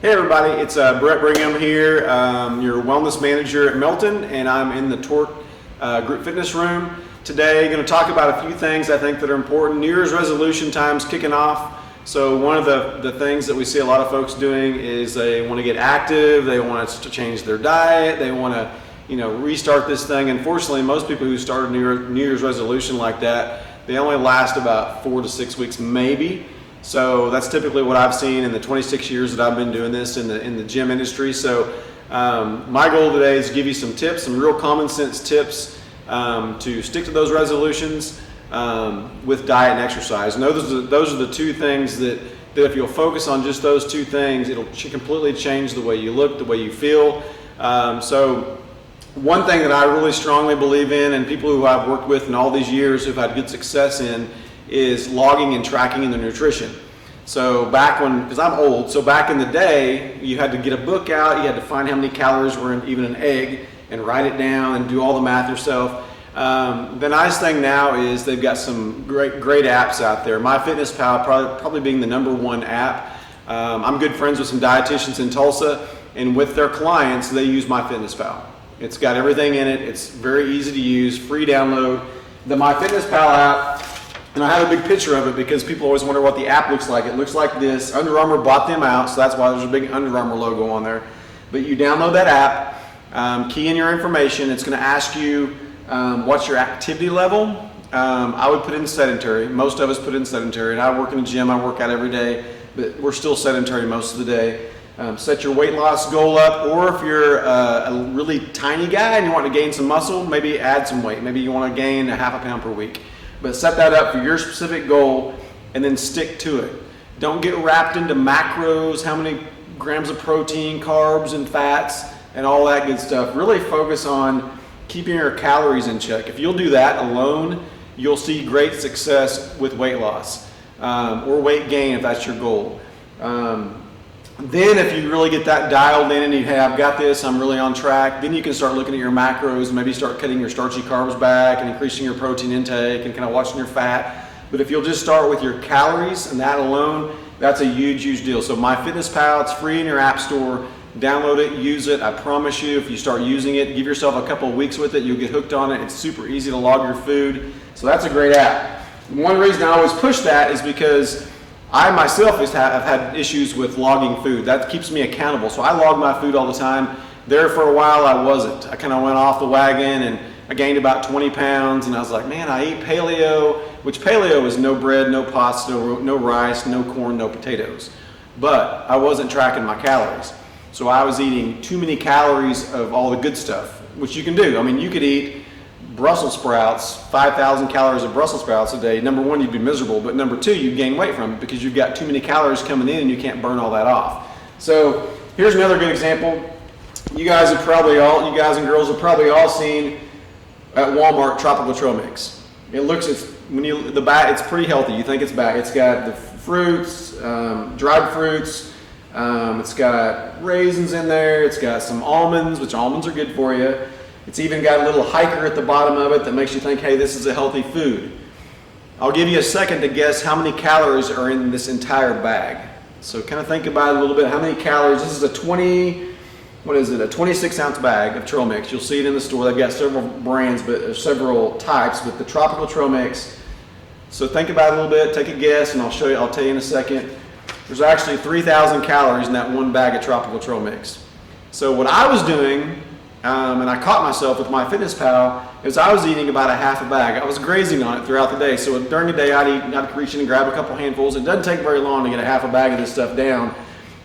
Hey everybody, it's Bret Bringham here, your wellness manager at Melton, and I'm in the Torque Group Fitness room. Today, going to talk about a few things I think that are important. New Year's resolution time's kicking off. So one of the things that we see a lot of folks doing is they want to get active, they want to change their diet, they want to restart this thing. Unfortunately, most people who start a New Year's resolution like that, they only last about 4 to 6 weeks maybe. So that's typically what I've seen in the 26 years that I've been doing this in the gym industry. So my goal today is to give you some tips, some real common sense tips to stick to those resolutions with diet and exercise. And those are the two things that if you'll focus on just those two things, it'll completely change the way you look, the way you feel. So one thing that I really strongly believe in, and people who I've worked with in all these years who've had good success in, is logging and tracking in their nutrition. So because I'm old, so back in the day, you had to get a book out, you had to find how many calories were in even an egg and write it down and do all the math yourself. The nice thing now is they've got some great apps out there. MyFitnessPal probably being the #1 app. I'm good friends with some dietitians in Tulsa, and with their clients, they use MyFitnessPal. It's got everything in it. It's very easy to use, free download. The MyFitnessPal app, and I have a big picture of it because people always wonder what the app looks like. It looks like this. Under Armour bought them out, so that's why there's a big Under Armour logo on there. But you download that app, key in your information. It's going to ask you what's your activity level. I would put in sedentary. Most of us put in sedentary, and I work in a gym. I work out every day, but we're still sedentary most of the day. Set your weight loss goal up, or if you're a really tiny guy and you want to gain some muscle, maybe add some weight. Maybe you want to gain a ½ pound per week. But set that up for your specific goal and then stick to it. Don't get wrapped into macros, how many grams of protein, carbs, and fats, and all that good stuff. Really focus on keeping your calories in check. If you'll do that alone, you'll see great success with weight loss or weight gain if that's your goal. Then if you really get that dialed in and you, hey, I've got this, I'm really on track, then you can start looking at your macros, maybe start cutting your starchy carbs back and increasing your protein intake and kind of watching your fat. But if you'll just start with your calories and that alone, that's a huge deal. So MyFitnessPal, it's free in your app store. Download it, use it. I promise you, if you start using it, give yourself a couple of weeks with it, you'll get hooked on it. It's super easy to log your food. So that's a great app. One reason I always push that is because I myself have had issues with logging food. That keeps me accountable. So I log my food all the time. There for a while I wasn't. I kind of went off the wagon and I gained about 20 pounds and I was like, man, I eat paleo, which paleo is no bread, no pasta, no rice, no corn, no potatoes. But I wasn't tracking my calories. So I was eating too many calories of all the good stuff, which you can do. I mean, you could eat Brussels sprouts, 5,000 calories of Brussels sprouts a day. Number one, you'd be miserable, but number two, you'd gain weight from it because you've got too many calories coming in and you can't burn all that off. So here's another good example. You guys and girls have probably all seen at Walmart Tropical Trail Mix. It's pretty healthy. You think it's bad. It's got the fruits, dried fruits. It's got raisins in there. It's got some almonds, which almonds are good for you. It's even got a little hiker at the bottom of it that makes you think, hey, this is a healthy food. I'll give you a second to guess how many calories are in this entire bag. So kind of think about it a little bit. How many calories? This is a 26-ounce bag of trail mix. You'll see it in the store. They've got several brands, but several types, but the Tropical Trail Mix. So think about it a little bit, take a guess, and I'll tell you in a second. There's actually 3,000 calories in that one bag of Tropical Trail Mix. So what I was doing, and I caught myself with MyFitnessPal, is I was eating about a ½ bag. I was grazing on it throughout the day. So during the day, I'd reach in and grab a couple handfuls. It doesn't take very long to get a ½ bag of this stuff down.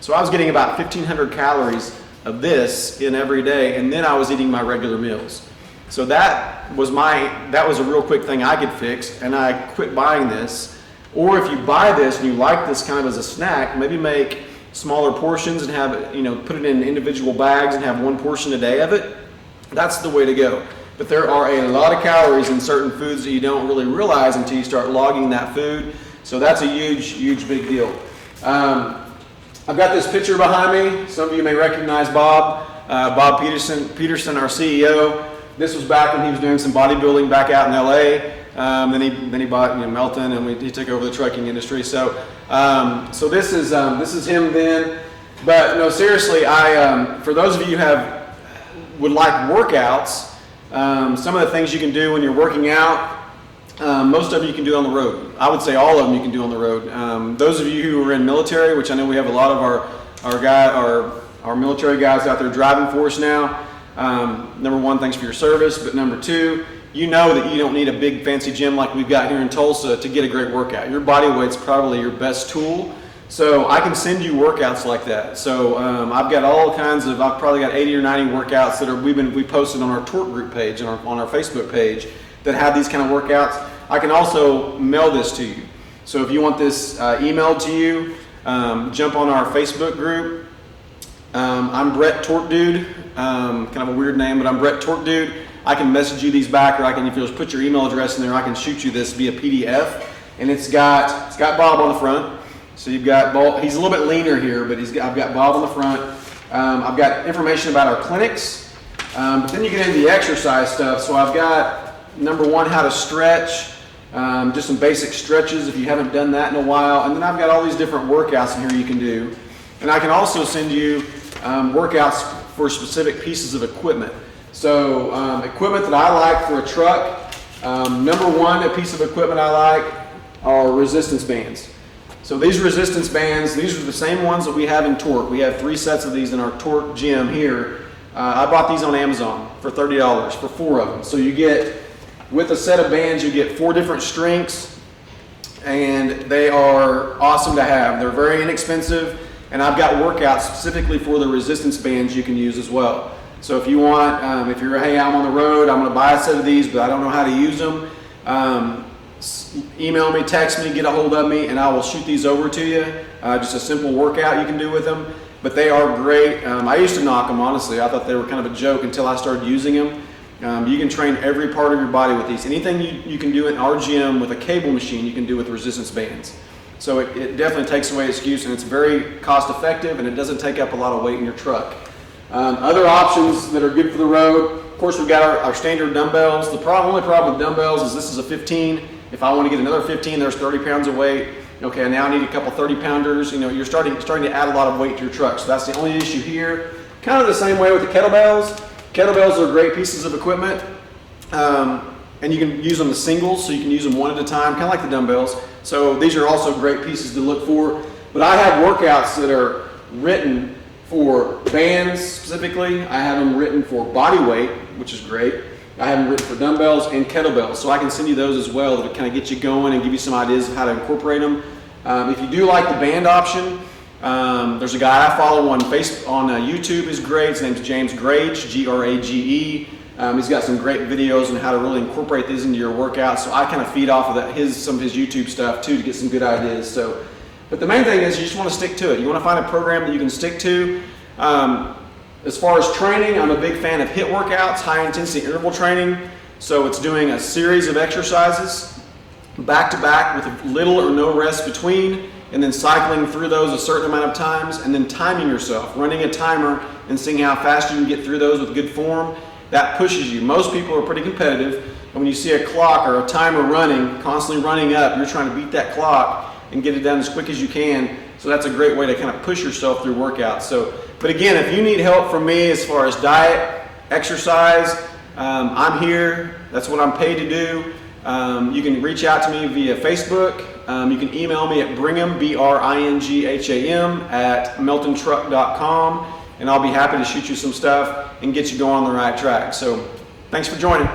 So I was getting about 1,500 calories of this in every day, and then I was eating my regular meals. So that was a real quick thing I could fix, and I quit buying this. Or if you buy this and you like this kind of as a snack, maybe make smaller portions and have it, put it in individual bags and have one portion a day of it. That's the way to go. But there are a lot of calories in certain foods that you don't really realize until you start logging that food. So that's a huge big deal. I've got this picture behind me. Some of you may recognize Bob Peterson, our CEO. This was back when he was doing some bodybuilding back out in LA. Then he bought Melton, and he took over the trucking industry. So this is him then. But no, seriously, for those of you who would like workouts, some of the things you can do when you're working out, most of you can do on the road. I would say all of them you can do on the road. Those of you who are in military, which I know we have a lot of our military guys out there driving for us now. Number one, thanks for your service. But number two, you know that you don't need a big fancy gym like we've got here in Tulsa to get a great workout. Your body weight's probably your best tool. So I can send you workouts like that. So I've got all kinds of, I've probably got 80 or 90 workouts that we posted on our Torque group page and on our Facebook page that have these kind of workouts. I can also mail this to you. So if you want this emailed to you, jump on our Facebook group. I'm Bret Torque Dude, kind of a weird name, but I'm Bret Torque Dude. I can message you these back, or I can, if you'll just put your email address in there, I can shoot you this via PDF. And it's got Bob on the front. So you've got Bob, he's a little bit leaner here, but I've got Bob on the front. I've got information about our clinics, but then you get into the exercise stuff. So I've got, number one, how to stretch, just some basic stretches if you haven't done that in a while. And then I've got all these different workouts in here you can do. And I can also send you workouts for specific pieces of equipment. So equipment that I like for a truck, number one, a piece of equipment I like are resistance bands. So these resistance bands, these are the same ones that we have in Torque. We have 3 sets of these in our Torque gym here. I bought these on Amazon for $30 for 4 of them. So you get, with a set of bands, you get 4 different strengths, and they are awesome to have. They're very inexpensive, and I've got workouts specifically for the resistance bands you can use as well. So if you want, if you're, hey, I'm on the road, I'm gonna buy a set of these, but I don't know how to use them, email me, text me, get a hold of me, and I will shoot these over to you. Just a simple workout you can do with them, but they are great. I used to knock them, honestly. I thought they were kind of a joke until I started using them. You can train every part of your body with these. Anything you can do in our gym with a cable machine, you can do with resistance bands. So it definitely takes away excuse, and it's very cost effective, and it doesn't take up a lot of weight in your truck. Other options that are good for the road, of course, we've got our standard dumbbells. The only problem with dumbbells is this is a 15. If I want to get another 15, there's 30 pounds of weight. Okay, I now need a couple 30 pounders. You know, you're starting to add a lot of weight to your truck. So that's the only issue here. Kind of the same way with the kettlebells. Kettlebells are great pieces of equipment. And you can use them as singles, so you can use them one at a time, kind of like the dumbbells. So these are also great pieces to look for. But I have workouts that are written for bands specifically. I have them written for body weight, which is great. I have them written for dumbbells and kettlebells, so I can send you those as well that kind of get you going and give you some ideas of how to incorporate them. If you do like the band option, there's a guy I follow on YouTube. He's great. His name's James Grage, Grage. He's got some great videos on how to really incorporate these into your workout. So I kind of feed off of that, some of his YouTube stuff too, to get some good ideas. So, but the main thing is you just want to stick to it. You want to find a program that you can stick to. As far as training, I'm a big fan of HIIT workouts, high intensity interval training. So it's doing a series of exercises back to back with little or no rest between, and then cycling through those a certain amount of times, and then timing yourself, running a timer and seeing how fast you can get through those with good form. That pushes you. Most people are pretty competitive, and when you see a clock or a timer running, constantly running up, you're trying to beat that clock and get it done as quick as you can. So that's a great way to kind of push yourself through workouts. So, but again, if you need help from me as far as diet, exercise, I'm here. That's what I'm paid to do. You can reach out to me via Facebook. You can email me at Bringham, Bringham, at meltontruck.com, and I'll be happy to shoot you some stuff and get you going on the right track. So thanks for joining.